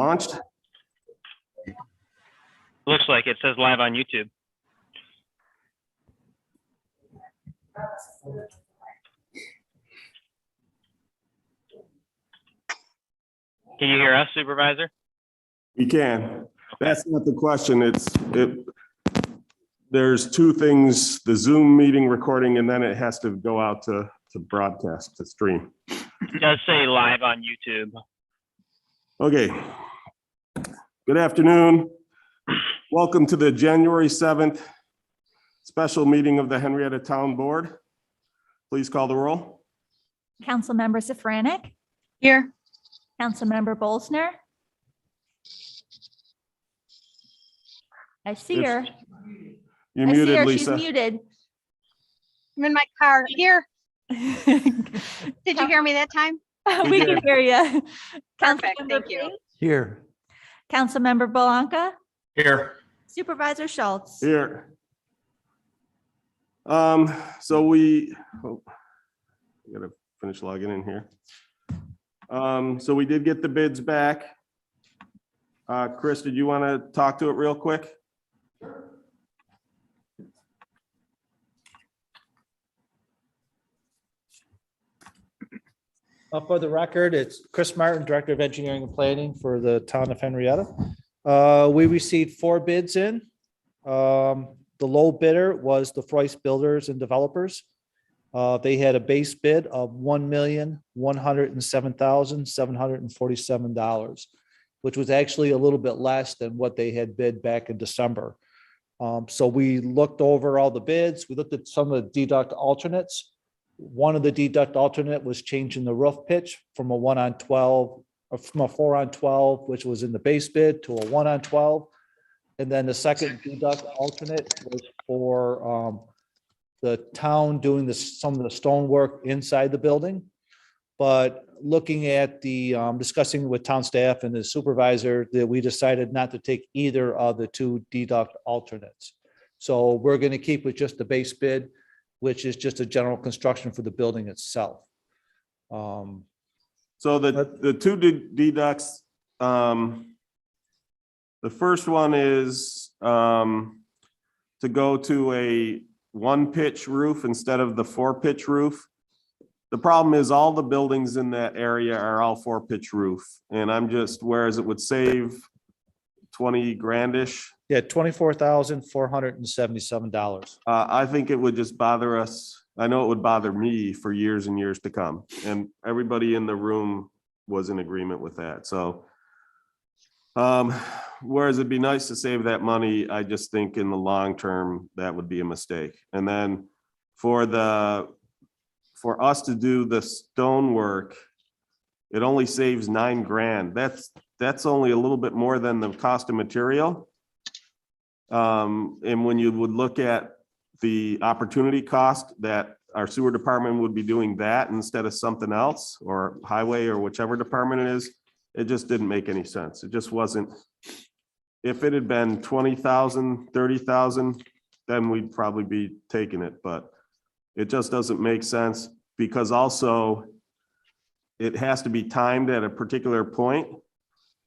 launched? Looks like it says live on YouTube. Can you hear us, Supervisor? We can. That's not the question. There's two things, the Zoom meeting recording, and then it has to go out to broadcast, to stream. It does say live on YouTube. Okay. Good afternoon. Welcome to the January 7th special meeting of the Henrietta Town Board. Please call the roll. Councilmember Safranek, Here. Councilmember Bolsner. I see her. You're I see muted, her. She's Lisa. muted. I'm in my car. Here. Did you hear me that time? We can hear you. Perfect, thank you. Here. Councilmember Blanca, Here. Supervisor Schultz. Here. So we gotta finish logging in here. So we did get the bids back. Chris, did you want to talk to it real quick? For the record, it's Chris Martin, Director of Engineering and Planning for the town of Henrietta. We received 4 bids in. The low bidder was the Froist Builders and Developers. They had a base bid of $1,107,747, which was actually a little bit less than what they had bid back in December. So we looked over all the bids. We looked at some of the deduct alternates. One of the deduct alternate was changing the roof pitch from a 1-on-12, or from a 4-on-12, which was in the base bid, to a 1-on-12. And then the second deduct alternate was for the town doing some of the stonework inside the building. But looking at the, discussing with town staff and the supervisor, that we decided not to take either of the 2 deduct alternates. So we're going to keep with just the base bid, which is just a general construction for the building itself. So the 2 deducts, the first one is to go to a 1-pitch roof instead of the 4-pitch roof. The problem is all the buildings in that area are all 4-pitch roof, and I'm just, whereas it would save 20 grandish. Yeah, $24,477. I think it would just bother us. I know it would bother me for years and years to come. And everybody in the room was in agreement with that. So whereas it'd be nice to save that money, I just think in the long term, that would be a mistake. And then for us to do the stonework, it only saves $9,000. That's only a little bit more than the cost of material. And when you would look at the opportunity cost, that our sewer department would be doing that instead of something else, or highway, or whichever department it is, it just didn't make any sense. It just wasn't. If it had been 20,000, 30,000, then we'd probably be taking it, but it just doesn't make sense, because also it has to be timed at a particular point.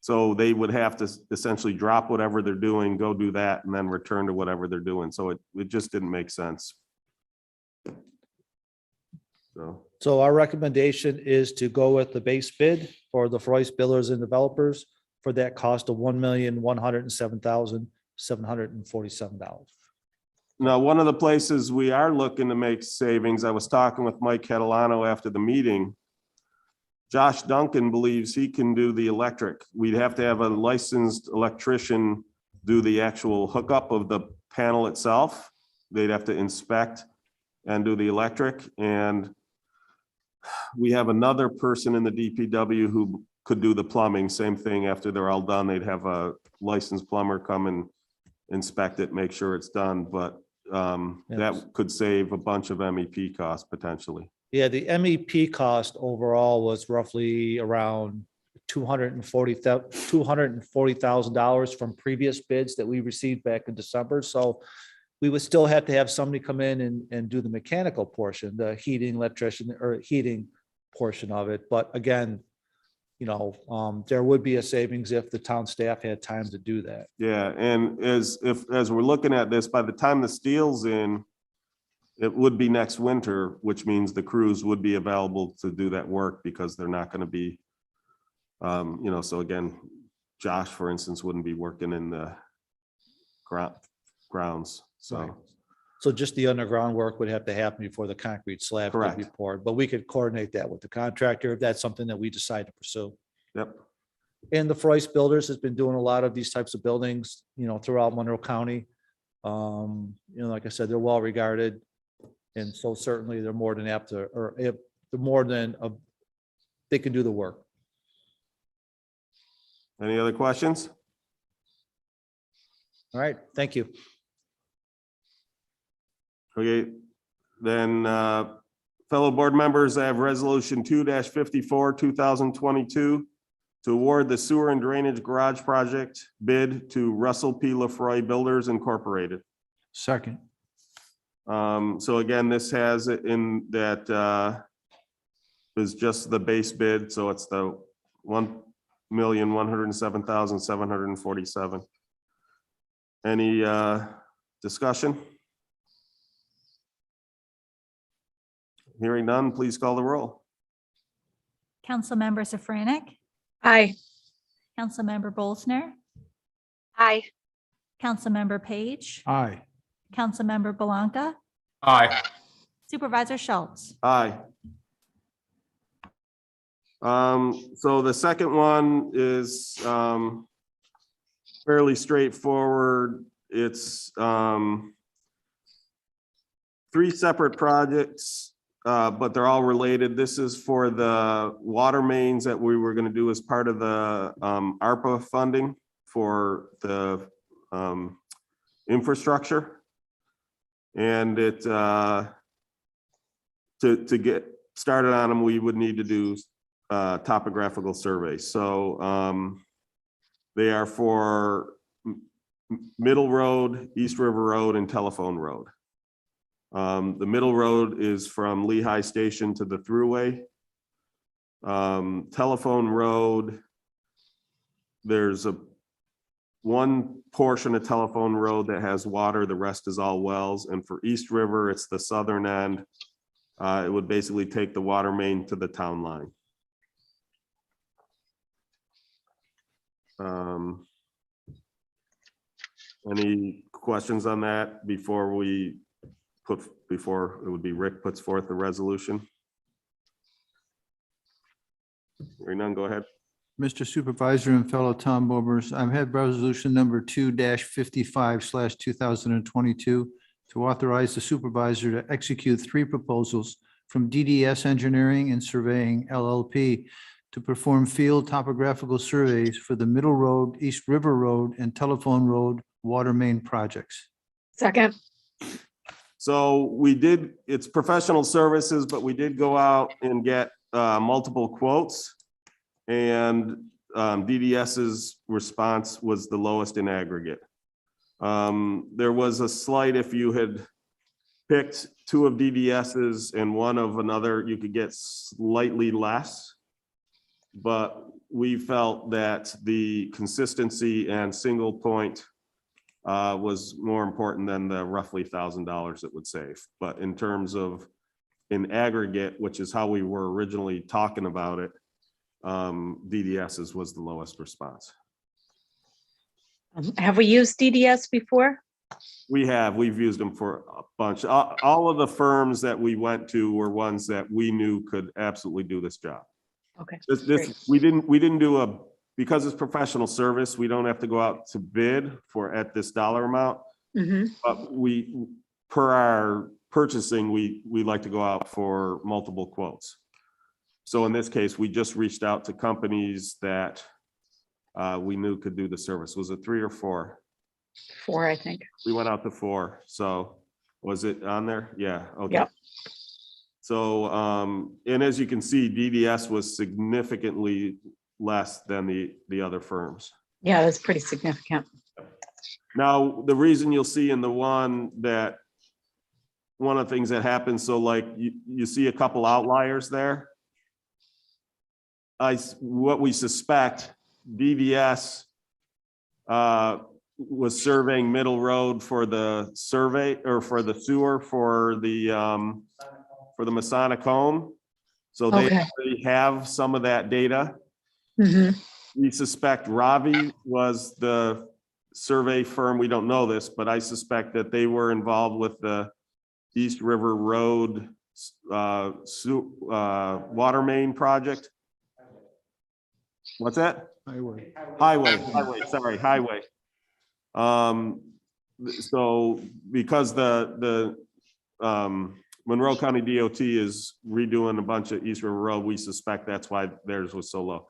So they would have to essentially drop whatever they're doing, go do that, and then return to whatever they're doing. So it just didn't make sense. So our recommendation is to go with the base bid for the Froist Builders and Developers for that cost of $1,107,747. Now, one of the places we are looking to make savings, I was talking with Mike Catalano after the meeting. Josh Duncan believes he can do the electric. We'd have to have a licensed electrician do the actual hookup of the panel itself. They'd have to inspect and do the electric. And we have another person in the DPW who could do the plumbing. Same thing, after they're all done, they'd have a licensed plumber come and inspect it, make sure it's done. But that could save a bunch of MEP costs potentially. Yeah, the MEP cost overall was roughly around $240,000 from previous bids that we received back in December. So we would still have to have somebody come in and do the mechanical portion, the heating, electrician, or heating portion of it. But again, there would be a savings if the town staff had time to do that. Yeah, and as we're looking at this, by the time the steel's in, it would be next winter, which means the crews would be available to do that work because they're not gonna be, so again, Josh, for instance, wouldn't be working in the grounds, Right. so. So just the underground work would have to happen before the concrete slab could be Correct. poured, but we could coordinate that with the contractor if that's something that we decide to pursue. Yep, And the Froist Builders has been doing a lot of these types of buildings, throughout Monroe County. Like I said, they're well regarded. And so certainly they're more than apt to, or if they're more than, they can do the work. any other questions? All right, thank you. Okay, then, fellow board members, I have resolution 2-54, 2022 to award the sewer and drainage garage project bid to Russell P. Lafroy Builders Incorporated. Second. So again, this has it in that, is just the base bid, so it's the 1,107,747. Any, discussion? Hearing none, please call the roll. Councilmember Safranik, Aye. Councilmember Bolsner, Aye. Councilmember Page, Aye. Councilmember Belanca, Aye. Supervisor Schultz. Aye. So the second one is, fairly straightforward. It's, 3 separate projects, but they're all related. This is for the water mains that we were gonna do as part of the, ARPA funding for the, infrastructure. And it, to get started on them, we would need to do, topographical surveys. So, they are for Middle Road, East River Road, and Telephone Road. The Middle Road is from Lehigh Station to the Thruway. Telephone Road, there's one portion of Telephone Road that has water, the rest is all wells. And for East River, it's the southern end. It would basically take the water main to the town line. Any questions on that before it would be Rick puts forth the resolution? Hearing none, go ahead. Mr. Supervisor and fellow town members, I've had resolution number 2-55/2022 to authorize the supervisor to execute 3 proposals from DDS Engineering and Surveying LLP to perform field topographical surveys for the Middle Road, East River Road, and Telephone Road water main projects. Second. So it's professional services, but we did go out and get multiple quotes. And DDS's response was the lowest in aggregate. There was a slight, if you had picked 2 of DDS's and 1 of another, you could get slightly less. But we felt that the consistency and single point was more important than the roughly $1,000 it would save. But in terms of in aggregate, which is how we were originally talking about it, DDS's was the lowest response. Have we used DDS before? We've used them for a bunch. All of the firms that we went to were ones that we knew could absolutely do this job. Okay. This, we didn't do because it's professional service, we don't have to go out to bid for at this dollar amount. Mhm. But per our purchasing, we like to go out for multiple quotes. So in this case, we just reached out to companies that we knew could do the service. Was it 3 or 4? 4, I think. We went out to 4. So was it on there? Yeah, okay. Yep. So, and as you can see, DDS was significantly less than the other firms. Yeah, that's pretty significant. Now, the reason you'll see in the one of the things that happens, so like you see a couple outliers there. what we suspect, DDS was surveying Middle Road for the survey or for the sewer for the Masonic home. So they Okay. already have some of that data. Mhm. We suspect Ravi was the survey firm. We don't know this, but I suspect that they were involved with the East River Road water main project. What's that? Highway. Highway. So because the Monroe County DOT is redoing a bunch of East River Road, we suspect that's why theirs was so low.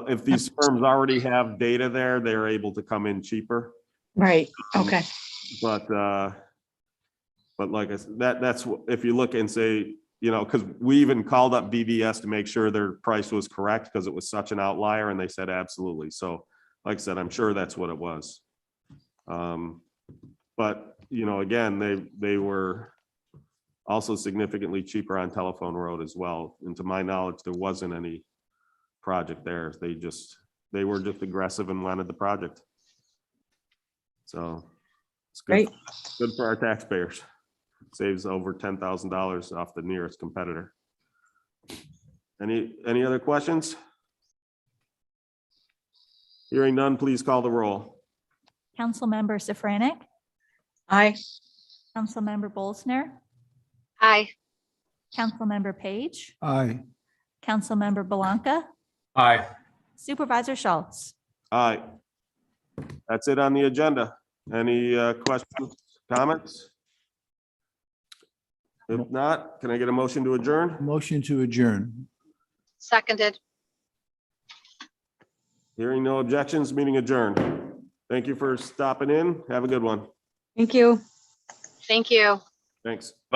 If these firms already have data there, they're able to come in cheaper. Right, okay. But like I said, that's if you look and say, because we even called up DDS to make sure their price was correct because it was such an outlier, and they said absolutely. So, like I said, I'm sure that's what it was. But again, they were also significantly cheaper on Telephone Road as well. And to my knowledge, there wasn't any project there. They were just aggressive and wanted the project. So it's good. Great. Good for our taxpayers. Saves over $10,000 off the nearest competitor. Any other questions? Hearing none, please call the roll. Councilmember Safranik, Aye. Councilmember Bolsner, Aye. Councilmember Page, Aye. Councilmember Belanca, Aye. Supervisor Schultz. Aye. That's it on the agenda. Any questions, comments? If not, can I get a motion to adjourn? Motion to adjourn. Seconded. Hearing no objections, meeting adjourned. Thank you for stopping in. Have a good one. Thank you. Thank you. Thanks.